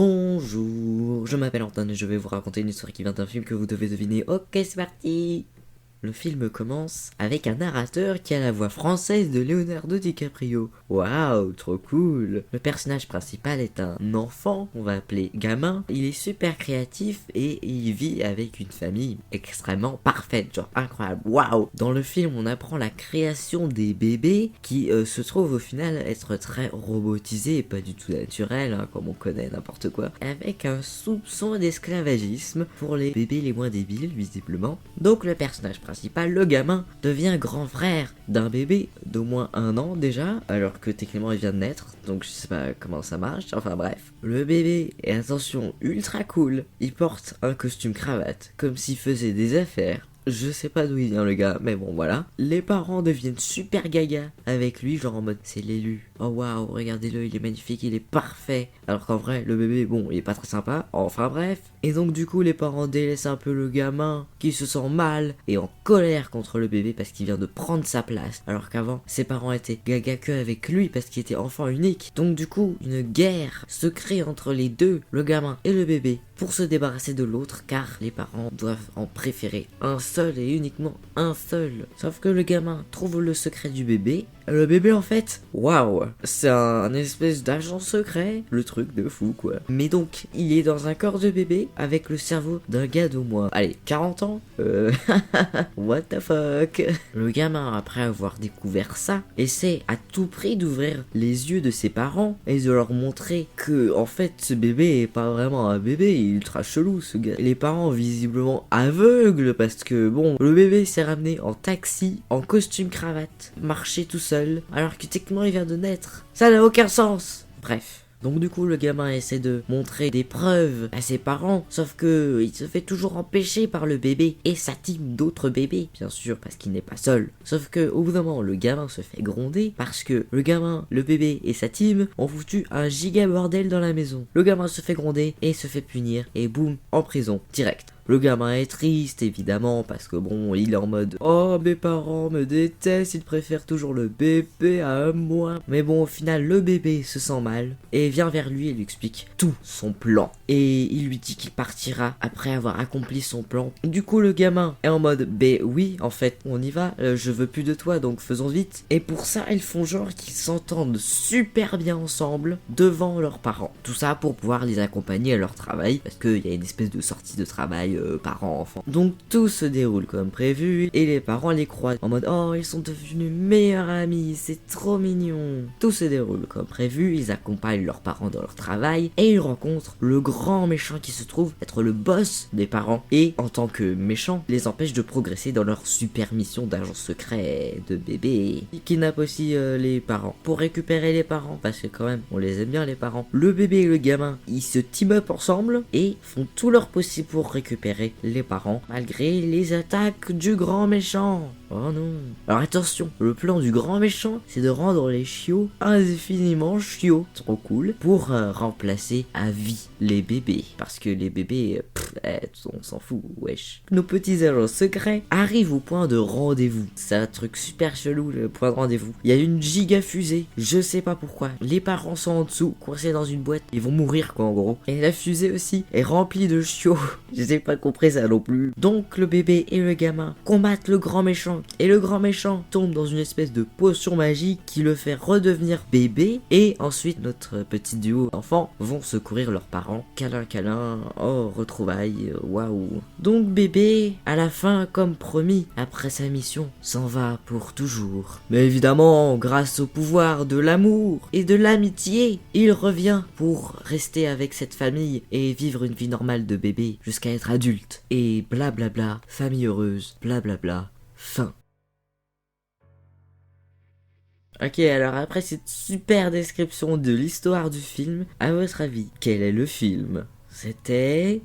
Bonjour, je m'appelle Antoine et je vais vous raconter une histoire qui vient d'un film que vous devez deviner. Ok, c'est parti. Le film commence avec un narrateur qui a la voix française de Leonardo DiCaprio. Waouh, trop cool. Le personnage principal est un enfant, on va appeler gamin. Il est super créatif et il vit avec une famille extrêmement parfaite, genre incroyable. Waouh. Dans le film, on apprend la création des bébés qui se trouvent au final être très robotisés et pas du tout naturels, hein, comme on connaît n'importe quoi, avec un soupçon d'esclavagisme pour les bébés les moins débiles, visiblement. Donc le personnage principal, le gamin, devient grand frère d'un bébé d'au moins 1 an déjà, alors que techniquement il vient de naître, donc je sais pas comment ça marche, enfin bref. Le bébé est, attention, ultra cool, il porte un costume cravate, comme s'il faisait des affaires. Je sais pas d'où il vient le gars, mais bon voilà. Les parents deviennent super gaga avec lui, genre en mode c'est l'élu. Oh waouh, regardez-le, il est magnifique, il est parfait. Alors qu'en vrai, le bébé, bon, il est pas très sympa. Enfin bref. Et donc du coup, les parents délaissent un peu le gamin qui se sent mal et en colère contre le bébé parce qu'il vient de prendre sa place. Alors qu'avant, ses parents étaient gaga que avec lui parce qu'il était enfant unique. Donc du coup, une guerre se crée entre les deux, le gamin et le bébé, pour se débarrasser de l'autre car les parents doivent en préférer un seul et uniquement un seul. Sauf que le gamin trouve le secret du bébé. Le bébé en fait, waouh, c'est un espèce d'agent secret, le truc de fou quoi. Mais donc, il est dans un corps de bébé avec le cerveau d'un gars d'au moins, allez, 40 ans. What the fuck. Le gamin, après avoir découvert ça, essaie à tout prix d'ouvrir les yeux de ses parents et de leur montrer que en fait ce bébé est pas vraiment un bébé, il est ultra chelou ce gars. Les parents visiblement aveugles parce que bon, le bébé s'est ramené en taxi, en costume cravate, marcher tout seul alors que techniquement il vient de naître. Ça n'a aucun sens. Bref. Donc du coup le gamin essaie de montrer des preuves à ses parents, sauf que il se fait toujours empêcher par le bébé et sa team d'autres bébés, bien sûr parce qu'il n'est pas seul. Sauf que au bout d'un moment le gamin se fait gronder parce que le gamin, le bébé et sa team ont foutu un giga bordel dans la maison. Le gamin se fait gronder et se fait punir et boum, en prison, direct. Le gamin est triste évidemment parce que bon, il est en mode oh mes parents me détestent, ils préfèrent toujours le bébé à moi. Mais bon, au final le bébé se sent mal et vient vers lui et lui explique tout son plan. Et il lui dit qu'il partira après avoir accompli son plan. Du coup le gamin est en mode oui en fait on y va, je veux plus de toi donc faisons vite. Et pour ça ils font genre qu'ils s'entendent super bien ensemble devant leurs parents. Tout ça pour pouvoir les accompagner à leur travail parce qu'il y a une espèce de sortie de travail parents-enfants. Donc tout se déroule comme prévu et les parents les croient en mode oh ils sont devenus meilleurs amis, c'est trop mignon. Tout se déroule comme prévu, ils accompagnent leurs parents dans leur travail et ils rencontrent le grand méchant qui se trouve être le boss des parents et en tant que méchant les empêche de progresser dans leur super mission d'agent secret de bébé. Il kidnappe aussi les parents pour récupérer les parents parce que quand même on les aime bien les parents. Le bébé et le gamin ils se team up ensemble et font tout leur possible pour récupérer les parents malgré les attaques du grand méchant. Oh non. Alors attention, le plan du grand méchant, c'est de rendre les chiots indéfiniment chiots, trop cool, pour remplacer à vie les bébés. Parce que les bébés, on s'en fout, wesh. Nos petits agents secrets arrivent au point de rendez-vous. C'est un truc super chelou, le point de rendez-vous. Il y a une giga fusée, je sais pas pourquoi. Les parents sont en dessous, coincés dans une boîte, ils vont mourir quoi en gros. Et la fusée aussi est remplie de chiots. Je sais pas compris ça non plus. Donc le bébé et le gamin combattent le grand méchant. Et le grand méchant tombe dans une espèce de potion magique qui le fait redevenir bébé. Et ensuite notre petit duo d'enfants vont secourir leurs parents. Câlin câlin, oh retrouvailles, waouh. Donc bébé, à la fin comme promis, après sa mission, s'en va pour toujours. Mais évidemment, grâce au pouvoir de l'amour et de l'amitié, il revient pour rester avec cette famille et vivre une vie normale de bébé jusqu'à être adulte. Et blablabla, famille heureuse, blablabla. Fin. Ok, alors après cette super description de l'histoire du film, à votre avis, quel est le film? C'était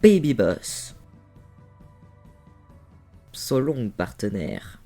Baby Boss. Son long partenaire.